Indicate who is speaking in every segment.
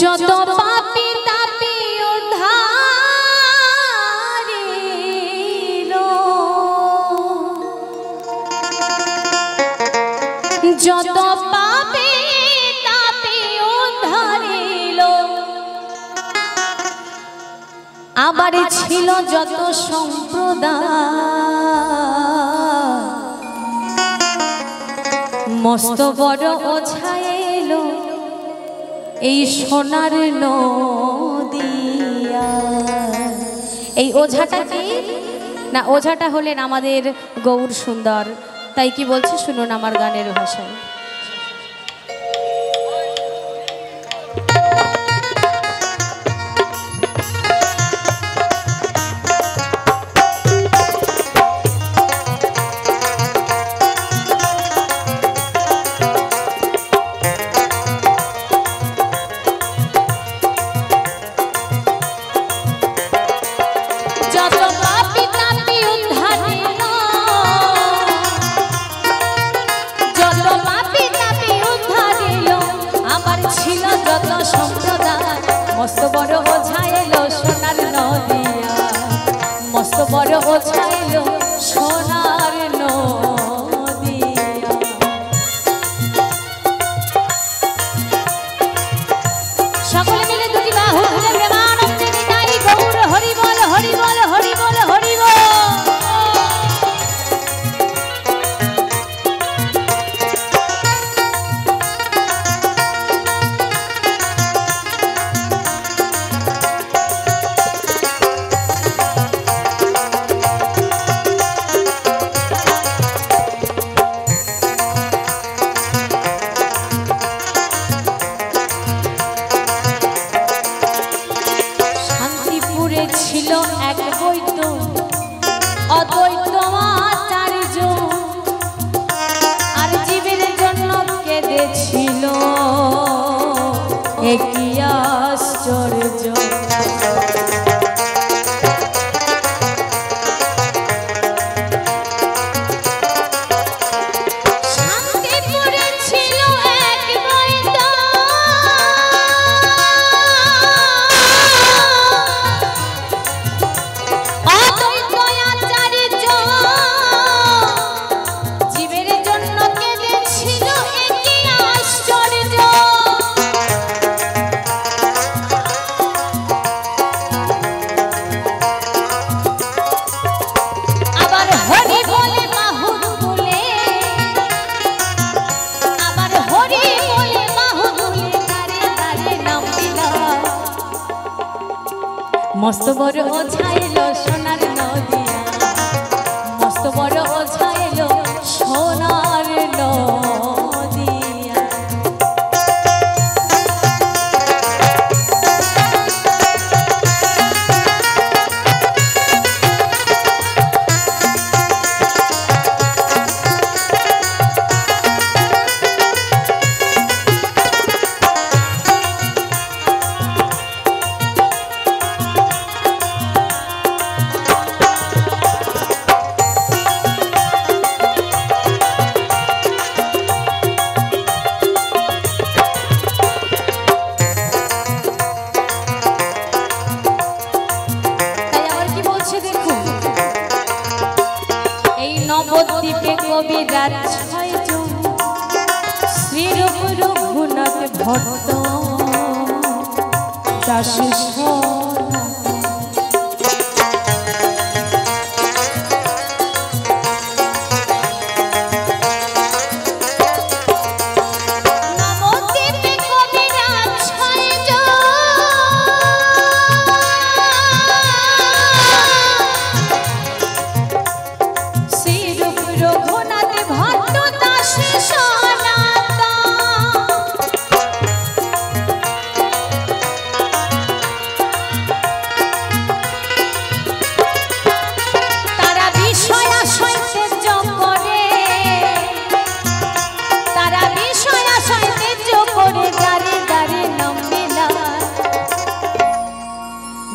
Speaker 1: যত পাপী তাপী উদ্ধারিল, যত পাপী তাপী উদ্ধারিল, আবার ছিল যত সম্প্রদায়, মস্ত বড় ওঝা এলো এই সোনার নদিয়া। এই ওঝাটা কি না, ওঝাটা হলেন আমাদের গৌর সুন্দর। তাই কি বলছে শুনুন আমার গানের ভাষায়। মস্ত বড় ওঝা এলো সোনার নদিয়া, মস্ত বড় ওঝা এলো সোনার নদিয়া। সকলে মিলে দুটি বাহু তুলে প্রেমানন্দে নিতাই গৌর হরি বল হরি বল হরি বল হরি বল। ছিল এক বৈদ্য অদ্বৈত আচার্য, আর জীবের জন্য কেঁদেছিল একই আশ্চর্য। মস্ত বড় ওঝা এলো সোনার নদিয়া, মস্ত বড় ওঝা এলো সোনার নদিয়া। নবদ্বীপে কবিরাজ ছয়জন, শ্রীরূপ রঘুনাথ ভট্ট দাস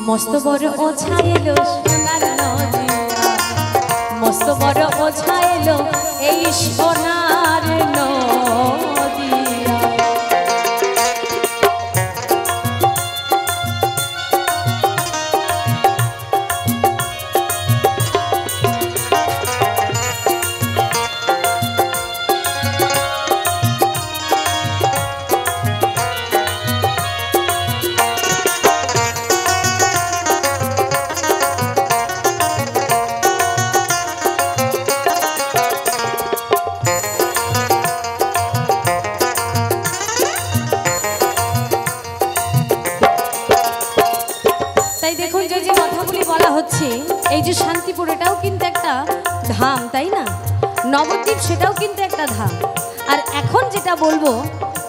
Speaker 1: মস্ত বড় ওঝা এলো সোনার নদিয়া, মস্ত বড় ওঝা এলো এই সোনার নদিয়া। হচ্ছে এই যে শান্তিপুর এটাও কিন্তু একটা ধাম, তাই না? নবদ্বীপ সেটাও কিন্তু একটা ধাম। আর এখন যেটা বলবো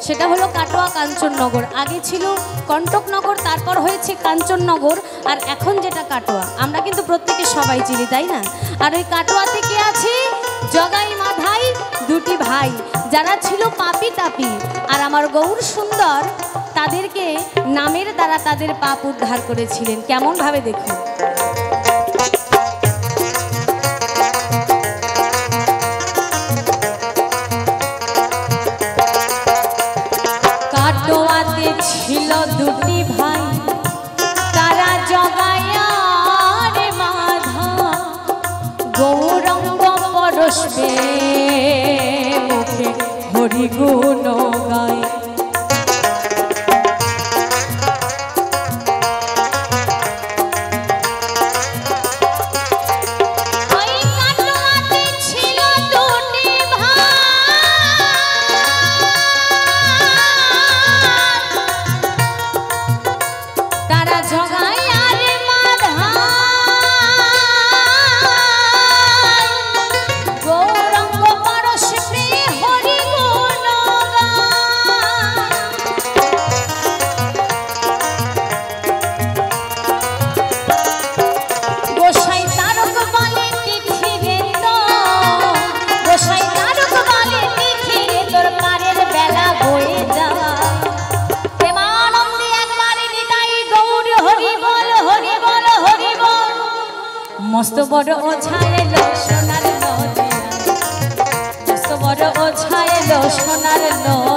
Speaker 1: সেটা হলো কাটোয়া কাঞ্চননগর। আগে ছিল কণ্টকনগর, তারপর হয়েছে কাঞ্চননগর, আর এখন যেটা কাটোয়া আমরা কিন্তু প্রত্যেকে সবাই চিনি, তাই না? আর ওই কাটোয়া থেকে আছে জগাই মাধাই দুটি ভাই, যারা ছিল পাপি তাপি, আর আমার গৌর সুন্দর তাদেরকে নামের দ্বারা তাদের পাপ উদ্ধার করেছিলেন। কেমন ভাবে দেখুন। কাটোয়াতে ছিল দুটি ভাই, তারা জগাই আর মাধা, গৌরঙ্গ পরশবে মুখে হরি গুণ গায়। মস্ত বড় ওঝা এলো সোনার নদিয়া, মস্ত বড় ওঝা এলো সোনার নদিয়া।